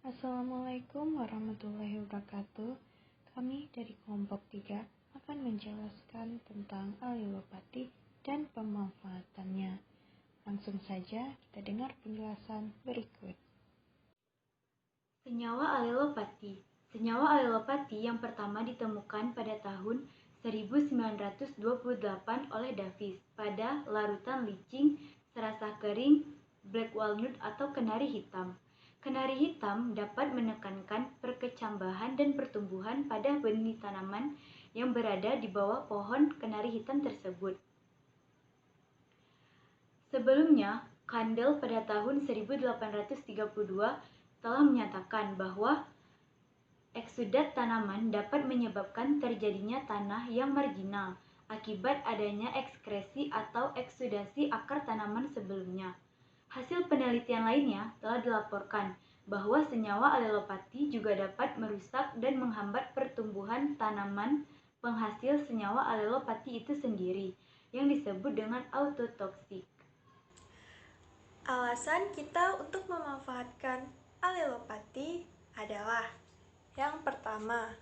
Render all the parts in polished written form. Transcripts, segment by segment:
Assalamualaikum warahmatullahi wabarakatuh. Kami dari kelompok 3 akan menjelaskan tentang alilopati dan pemanfaatannya. Langsung saja kita dengar penjelasan berikut. Senyawa alilopati. Senyawa alilopati yang pertama ditemukan pada tahun 1928 oleh Davis pada larutan licin serasa kering black walnut atau kenari hitam. Kenari hitam dapat menekankan perkecambahan dan pertumbuhan pada benih tanaman yang berada di bawah pohon kenari hitam tersebut. Sebelumnya, Kandel pada tahun 1832 telah menyatakan bahwa eksudat tanaman dapat menyebabkan terjadinya tanah yang marginal akibat adanya ekskresi atau eksudasi akar tanaman sebelumnya. Hasil penelitian lainnya telah dilaporkan bahwa senyawa alilopati juga dapat merusak dan menghambat pertumbuhan tanaman penghasil senyawa alilopati itu sendiri, yang disebut dengan autotoksik. Alasan kita untuk memanfaatkan alilopati adalah: yang pertama,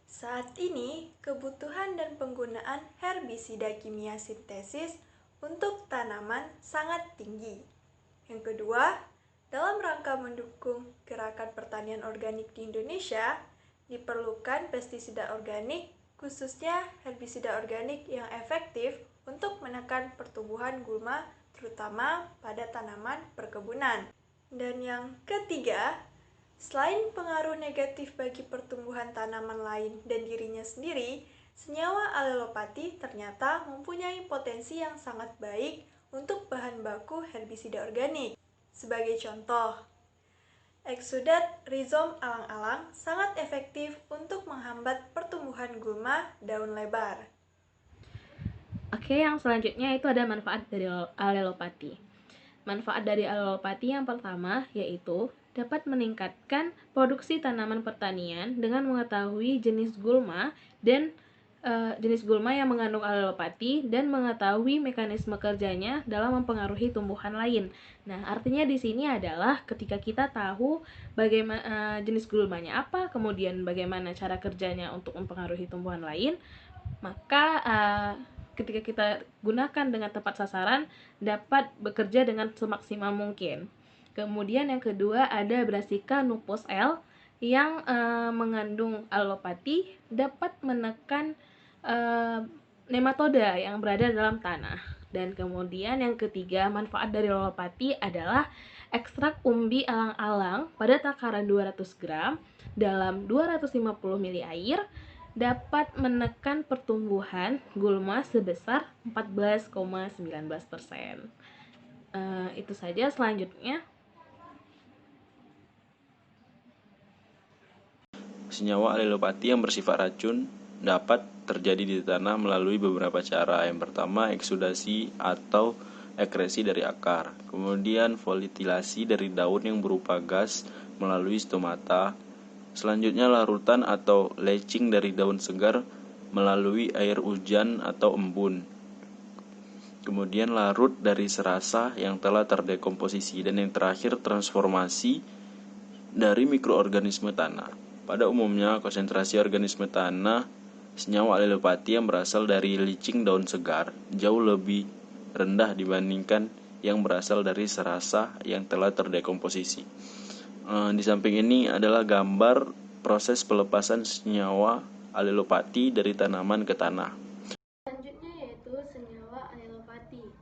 saat ini kebutuhan dan penggunaan herbisida kimia sintesis untuk tanaman sangat tinggi. Yang kedua, dalam rangka mendukung gerakan pertanian organik di Indonesia, diperlukan pestisida organik, khususnya herbisida organik yang efektif untuk menekan pertumbuhan gulma, terutama pada tanaman perkebunan. Dan yang ketiga, selain pengaruh negatif bagi pertumbuhan tanaman lain dan dirinya sendiri, senyawa alilopati ternyata mempunyai potensi yang sangat baik untuk bahan baku herbisida organik. Sebagai contoh, eksudat rizom alang-alang sangat efektif untuk menghambat pertumbuhan gulma daun lebar. Oke, yang selanjutnya itu ada manfaat dari alilopati. Manfaat dari alilopati yang pertama yaitu dapat meningkatkan produksi tanaman pertanian dengan mengetahui jenis gulma yang mengandung alilopati dan mengetahui mekanisme kerjanya dalam mempengaruhi tumbuhan lain. Nah, artinya di sini adalah ketika kita tahu bagaimana jenis gulmanya apa, kemudian bagaimana cara kerjanya untuk mempengaruhi tumbuhan lain, maka ketika kita gunakan dengan tepat sasaran dapat bekerja dengan semaksimal mungkin. Kemudian yang kedua ada Brassica Lupus L yang mengandung alilopati dapat menekan nematoda yang berada dalam tanah. Dan kemudian yang ketiga, manfaat dari alilopati adalah ekstrak umbi alang-alang pada takaran 200 gram dalam 250 ml air dapat menekan pertumbuhan gulma sebesar 14,19%. Itu saja. Selanjutnya, senyawa alilopati yang bersifat racun dapat terjadi di tanah melalui beberapa cara. Yang pertama, eksudasi atau ekresi dari akar. Kemudian, volatilasi dari daun yang berupa gas melalui stomata. Selanjutnya, larutan atau leaching dari daun segar melalui air hujan atau embun. Kemudian, larut dari serasa yang telah terdekomposisi. Dan yang terakhir, transformasi dari mikroorganisme tanah. Pada umumnya, konsentrasi organisme tanah senyawa alilopati yang berasal dari leaching daun segar jauh lebih rendah dibandingkan yang berasal dari serasa yang telah terdekomposisi. Di samping ini adalah gambar proses pelepasan senyawa alilopati dari tanaman ke tanah. Selanjutnya yaitu senyawa alilopati.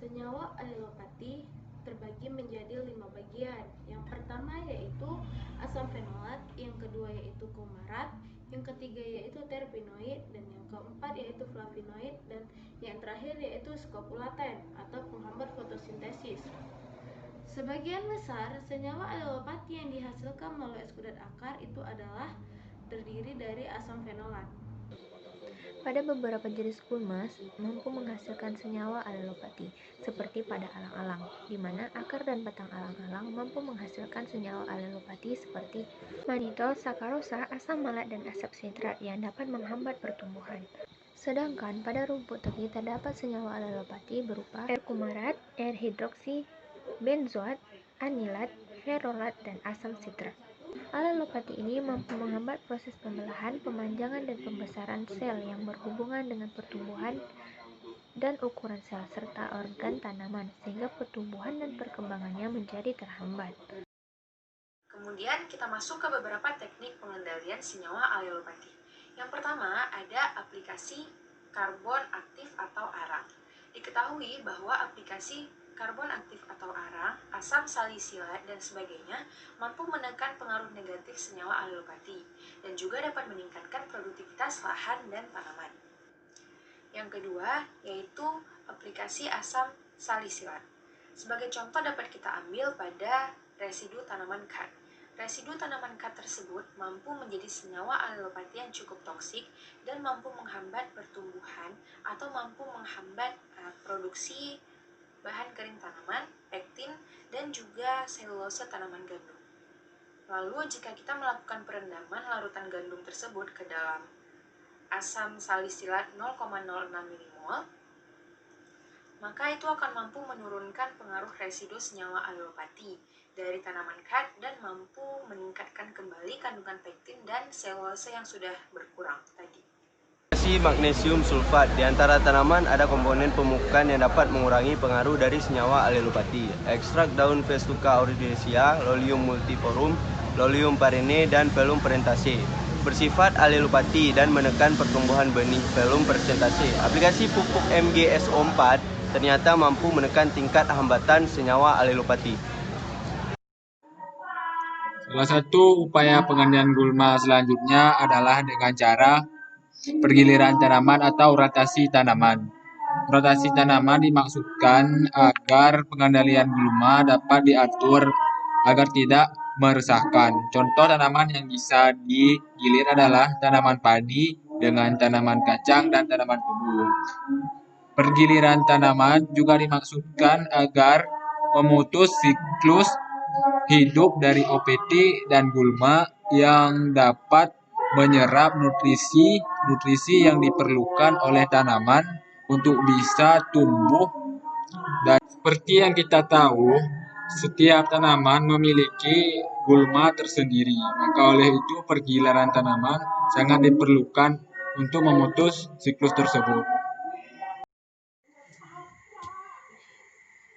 Senyawa alilopati terbagi menjadi 5 bagian. Yang pertama yaitu asam fenolat, yang kedua yaitu kumarat, yang ketiga yaitu terpenoid, dan yang keempat yaitu flavonoid, dan yang terakhir yaitu skopulaten atau penghambat fotosintesis. Sebagian besar senyawa alilopati yang dihasilkan melalui ekskudat akar itu adalah terdiri dari asam fenolat. Pada beberapa jenis gulma mampu menghasilkan senyawa alilopati, seperti pada alang-alang, di mana akar dan batang alang-alang mampu menghasilkan senyawa alilopati seperti manitol, sakarosa, asam malat, dan asap sitrat yang dapat menghambat pertumbuhan. Sedangkan pada rumput tebu terdapat senyawa alilopati berupa air kumarat, air hidroksi, benzoat, anilat, ferolat, dan asam sitrat. Alelopati ini mampu menghambat proses pembelahan, pemanjangan, dan pembesaran sel yang berhubungan dengan pertumbuhan dan ukuran sel serta organ tanaman, sehingga pertumbuhan dan perkembangannya menjadi terhambat. Kemudian kita masuk ke beberapa teknik pengendalian senyawa alelopati. Yang pertama ada aplikasi karbon aktif atau arang. Diketahui bahwa aplikasi karbon aktif atau arang, asam salisilat, dan sebagainya mampu menekan pengaruh negatif senyawa alelopati dan juga dapat meningkatkan produktivitas lahan dan tanaman. Yang kedua yaitu aplikasi asam salisilat. Sebagai contoh dapat kita ambil pada residu tanaman khat. Residu tanaman khat tersebut mampu menjadi senyawa alelopati yang cukup toksik dan mampu menghambat pertumbuhan atau mampu menghambat produksi bahan kering tanaman, pektin, dan juga selulose tanaman gandum. Lalu jika kita melakukan perendaman larutan gandum tersebut ke dalam asam salisilat 0,06 mmol, maka itu akan mampu menurunkan pengaruh residu senyawa alelopati dari tanaman khat dan mampu meningkatkan kembali kandungan pektin dan selulose yang sudah berkurang tadi. Magnesium sulfat. Di antara tanaman ada komponen pemupukan yang dapat mengurangi pengaruh dari senyawa alelopati. Ekstrak daun Festuca auridesia, Lolium multiforum, Lolium parene, dan Velum parentaceae bersifat alelopati dan menekan pertumbuhan benih Velum parentaceae. Aplikasi pupuk MgSO4 ternyata mampu menekan tingkat hambatan senyawa alelopati. Salah satu upaya pengendalian gulma selanjutnya adalah dengan cara pergiliran tanaman atau rotasi tanaman. Rotasi tanaman dimaksudkan agar pengendalian gulma dapat diatur agar tidak meresahkan. Contoh tanaman yang bisa digilir adalah tanaman padi dengan tanaman kacang dan tanaman tebu. Pergiliran tanaman juga dimaksudkan agar memutus siklus hidup dari OPT dan gulma yang dapat menyerap nutrisi yang diperlukan oleh tanaman untuk bisa tumbuh. Dan seperti yang kita tahu, setiap tanaman memiliki gulma tersendiri. Maka oleh itu pergiliran tanaman sangat diperlukan untuk memutus siklus tersebut.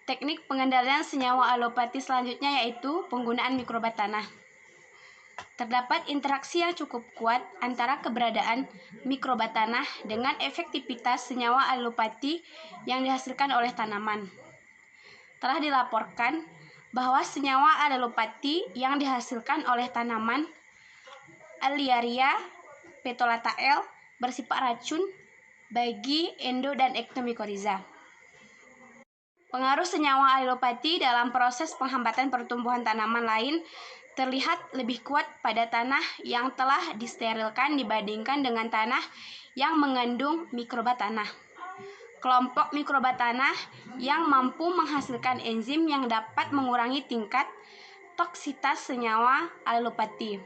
Teknik pengendalian senyawa alelopati selanjutnya yaitu penggunaan mikroba tanah. Terdapat interaksi yang cukup kuat antara keberadaan mikroba tanah dengan efektivitas senyawa alelopati yang dihasilkan oleh tanaman. Telah dilaporkan bahwa senyawa alelopati yang dihasilkan oleh tanaman Alliaria petolata L bersifat racun bagi endo dan ektomikoriza. Pengaruh senyawa alelopati dalam proses penghambatan pertumbuhan tanaman lain terlihat lebih kuat pada tanah yang telah disterilkan dibandingkan dengan tanah yang mengandung mikroba tanah. Kelompok mikroba tanah yang mampu menghasilkan enzim yang dapat mengurangi tingkat toksitas senyawa alelopati.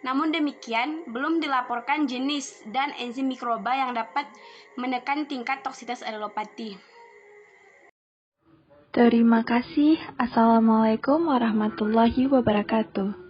Namun demikian, belum dilaporkan jenis dan enzim mikroba yang dapat menekan tingkat toksitas alelopati. Terima kasih. Assalamualaikum warahmatullahi wabarakatuh.